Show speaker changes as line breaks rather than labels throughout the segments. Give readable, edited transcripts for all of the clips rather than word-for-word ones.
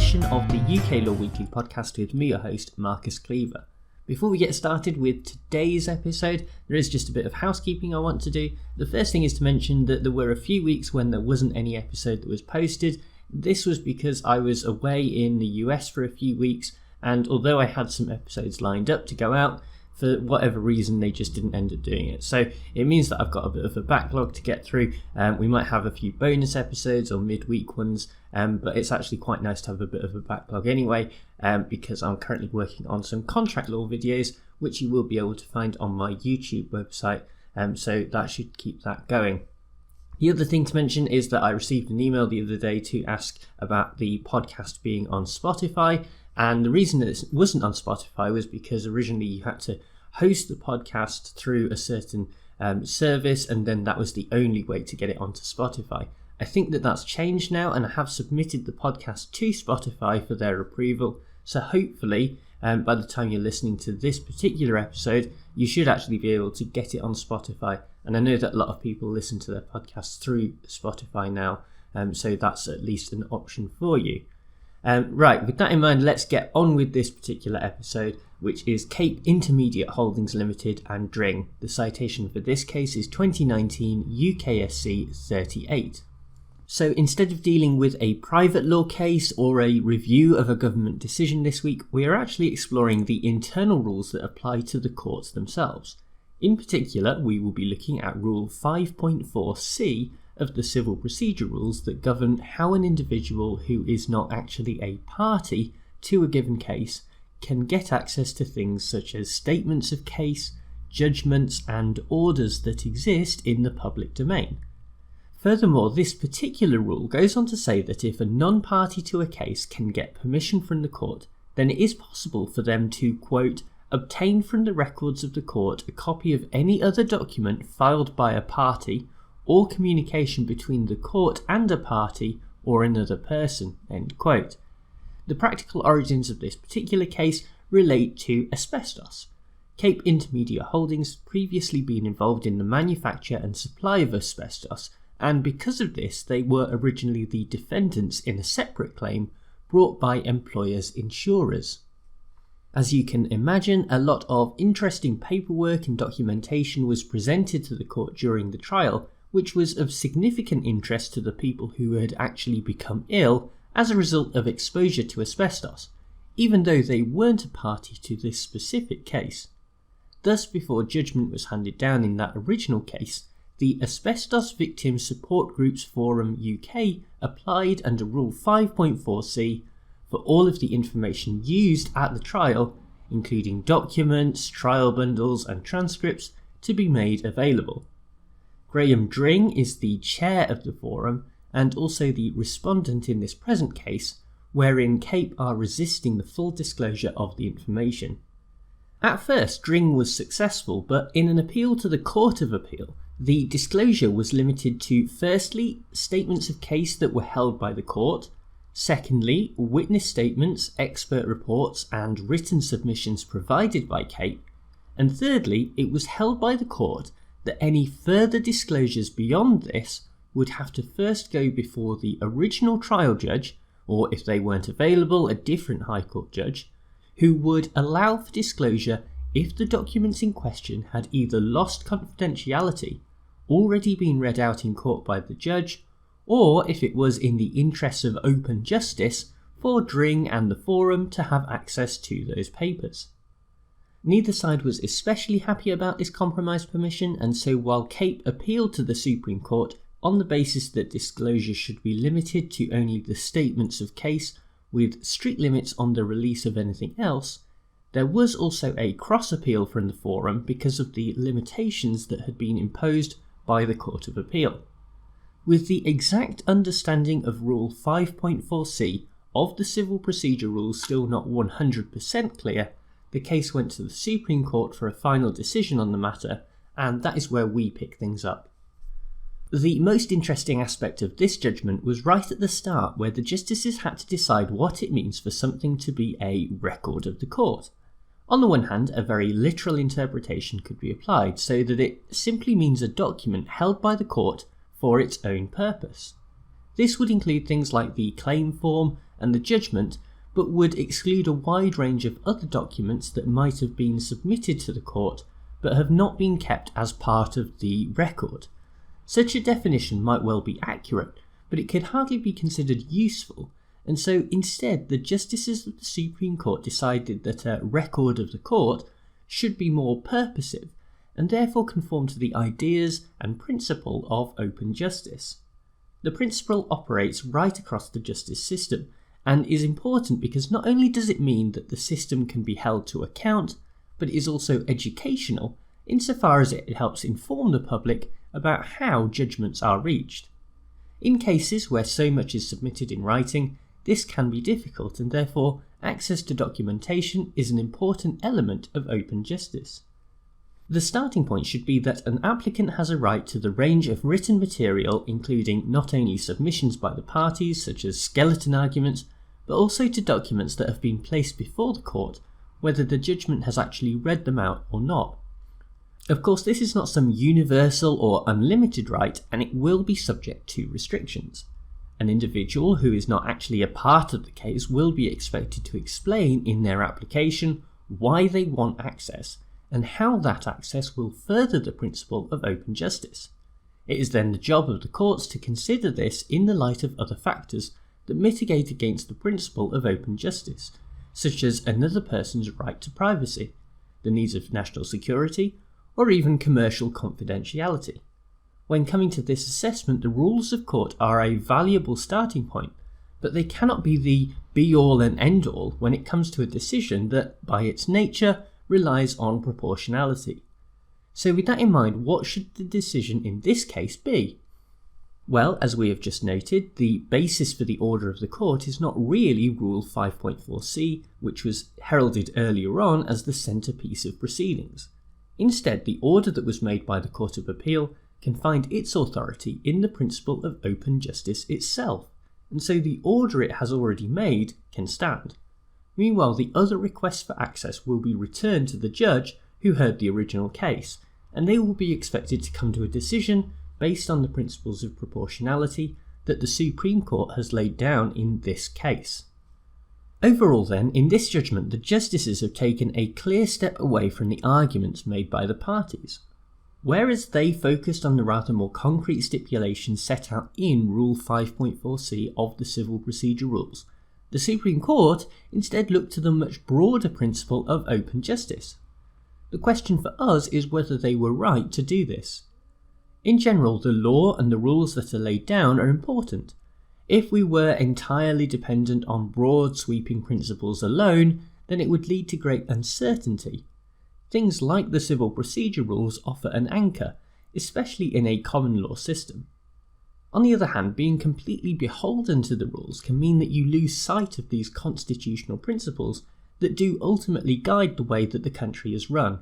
edition of the UK Law Weekly podcast with me, your host, Marcus Cleaver. Before we get started with today's episode, there is just a bit of housekeeping I want to do. The first thing is to mention that there were a few weeks when there wasn't any episode that was posted. This was because I was away in the US for a few weeks, and although I had some episodes lined up to go out, for whatever reason they just didn't end up doing it. So it means that I've got a bit of a backlog to get through. We might have a few bonus episodes or midweek ones, but it's actually quite nice to have a bit of a backlog anyway, because I'm currently working on some contract law videos, which you will be able to find on my YouTube website, so that should keep that going. The other thing to mention is that I received an email the other day to ask about the podcast being on Spotify. And the reason that it wasn't on Spotify was because originally you had to host the podcast through a certain service, and then that was the only way to get it onto Spotify. I think that that's changed now, and I have submitted the podcast to Spotify for their approval. So hopefully, by the time you're listening to this particular episode, you should actually be able to get it on Spotify. And I know that a lot of people listen to their podcasts through Spotify now, so that's at least an option for you. Right, with that in mind, let's get on with this particular episode, which is Cape Intermediate Holdings Limited and Dring. The citation for this case is 2019 UKSC 38. So instead of dealing with a private law case or a review of a government decision this week, we are actually exploring the internal rules that apply to the courts themselves. In particular, we will be looking at Rule 5.4c of the civil procedure rules that govern how an individual who is not actually a party to a given case can get access to things such as statements of case, judgments and orders that exist in the public domain. Furthermore, this particular rule goes on to say that if a non-party to a case can get permission from the court, then it is possible for them to, quote, obtain from the records of the court a copy of any other document filed by a party or communication between the court and a party or another person, end quote. The practical origins of this particular case relate to asbestos. Cape Intermediate Holdings previously been involved in the manufacture and supply of asbestos, and because of this they were originally the defendants in a separate claim brought by employers' insurers. As you can imagine, a lot of interesting paperwork and documentation was presented to the court during the trial, which was of significant interest to the people who had actually become ill as a result of exposure to asbestos, even though they weren't a party to this specific case. Thus, before judgment was handed down in that original case, the Asbestos Victim Support Groups Forum UK applied under Rule 5.4c for all of the information used at the trial, including documents, trial bundles and transcripts, to be made available. Graham Dring is the chair of the forum and also the respondent in this present case, wherein Cape are resisting the full disclosure of the information. At first, Dring was successful, but in an appeal to the Court of Appeal, the disclosure was limited to, firstly, statements of case that were held by the court, secondly, witness statements, expert reports and written submissions provided by Cape, and thirdly, it was held by the court that any further disclosures beyond this would have to first go before the original trial judge, or if they weren't available, a different High Court judge, who would allow for disclosure if the documents in question had either lost confidentiality, already been read out in court by the judge, or if it was in the interests of open justice for Dring and the forum to have access to those papers. Neither side was especially happy about this compromise permission, and so while Cape appealed to the Supreme Court on the basis that disclosure should be limited to only the statements of case with strict limits on the release of anything else, there was also a cross-appeal from the forum because of the limitations that had been imposed by the Court of Appeal. With the exact understanding of Rule 5.4c of the civil procedure rules still not 100% clear, the case went to the Supreme Court for a final decision on the matter, and that is where we pick things up. The most interesting aspect of this judgment was right at the start, where the justices had to decide what it means for something to be a record of the court. On the one hand, a very literal interpretation could be applied, so that it simply means a document held by the court for its own purpose. This would include things like the claim form and the judgment, but would exclude a wide range of other documents that might have been submitted to the court but have not been kept as part of the record. Such a definition might well be accurate, but it could hardly be considered useful, and so instead the justices of the Supreme Court decided that a record of the court should be more purposive, and therefore conform to the ideas and principle of open justice. The principle operates right across the justice system, and is important because not only does it mean that the system can be held to account, but it is also educational insofar as it helps inform the public about how judgments are reached. In cases where so much is submitted in writing, this can be difficult, and therefore access to documentation is an important element of open justice. The starting point should be that an applicant has a right to the range of written material, including not only submissions by the parties such as skeleton arguments, but also to documents that have been placed before the court, whether the judgment has actually read them out or not. Of course, this is not some universal or unlimited right, and it will be subject to restrictions. An individual who is not actually a part of the case will be expected to explain in their application why they want access, and how that access will further the principle of open justice. It is then the job of the courts to consider this in the light of other factors that mitigate against the principle of open justice, such as another person's right to privacy, the needs of national security, or even commercial confidentiality. When coming to this assessment, the rules of court are a valuable starting point, but they cannot be the be-all and end-all when it comes to a decision that, by its nature, relies on proportionality. So with that in mind, what should the decision in this case be? Well, as we have just noted, the basis for the order of the court is not really Rule 5.4c, which was heralded earlier on as the centrepiece of proceedings. Instead, the order that was made by the Court of Appeal can find its authority in the principle of open justice itself, and so the order it has already made can stand. Meanwhile, the other requests for access will be returned to the judge who heard the original case, and they will be expected to come to a decision based on the principles of proportionality that the Supreme Court has laid down in this case. Overall then, in this judgment, the justices have taken a clear step away from the arguments made by the parties. Whereas they focused on the rather more concrete stipulations set out in Rule 5.4c of the Civil Procedure Rules, the Supreme Court instead looked to the much broader principle of open justice. The question for us is whether they were right to do this. In general, the law and the rules that are laid down are important. If we were entirely dependent on broad sweeping principles alone, then it would lead to great uncertainty. Things like the Civil Procedure Rules offer an anchor, especially in a common law system. On the other hand, being completely beholden to the rules can mean that you lose sight of these constitutional principles that do ultimately guide the way that the country is run.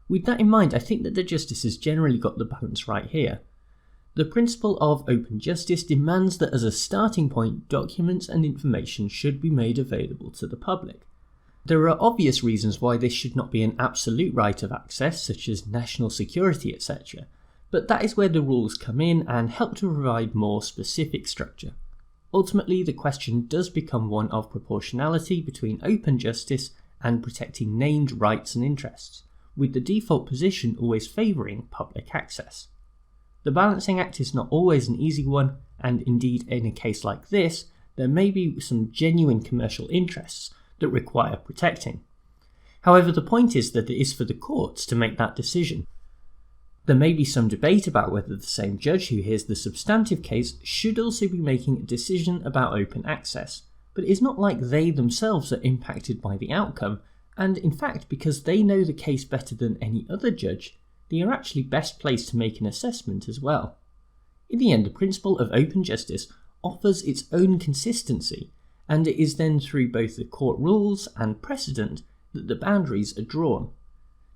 With that in mind, I think that the justices generally got the balance right here. The principle of open justice demands that as a starting point, documents and information should be made available to the public. There are obvious reasons why this should not be an absolute right of access, such as national security, etc., but that is where the rules come in and help to provide more specific structure. Ultimately, the question does become one of proportionality between open justice and protecting named rights and interests, with the default position always favouring public access. The balancing act is not always an easy one, and indeed in a case like this, there may be some genuine commercial interests that require protecting. However, the point is that it is for the courts to make that decision. There may be some debate about whether the same judge who hears the substantive case should also be making a decision about open access, but it is not like they themselves are impacted by the outcome, and in fact, because they know the case better than any other judge, they are actually best placed to make an assessment as well. In the end, the principle of open justice offers its own consistency, and it is then through both the court rules and precedent that the boundaries are drawn.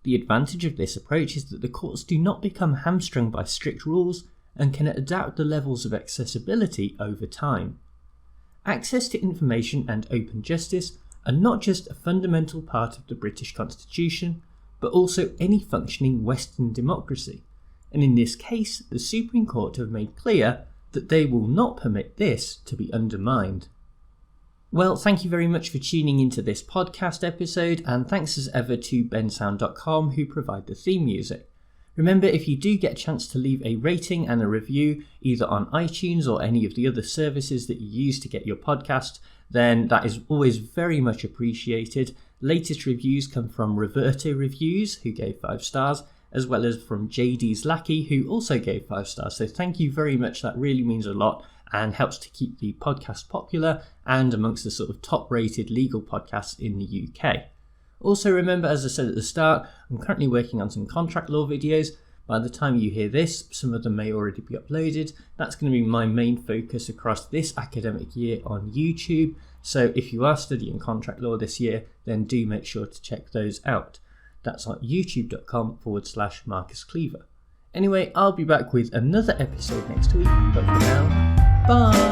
The advantage of this approach is that the courts do not become hamstrung by strict rules and can adapt the levels of accessibility over time. Access to information and open justice are not just a fundamental part of the British Constitution, but also any functioning Western democracy, and in this case the Supreme Court have made clear that they will not permit this to be undermined. Well, thank you very much for tuning into this podcast episode, and thanks as ever to bensound.com who provide the theme music. Remember, if you do get a chance to leave a rating and a review, either on iTunes or any of the other services that you use to get your podcast, then that is always very much appreciated. Latest reviews come from Roberto Reviews, who gave 5 stars, as well as from JD's Lackey, who also gave 5 stars. So thank you very much. That really means a lot and helps to keep the podcast popular and amongst the sort of top-rated legal podcasts in the UK. Also remember, as I said at the start, I'm currently working on some contract law videos. By the time you hear this, some of them may already be uploaded. That's going to be my main focus across this academic year on YouTube. So if you are studying contract law this year, then do make sure to check those out. That's on youtube.com/Marcus Cleaver. Anyway, I'll be back with another episode next week, but for now, bye!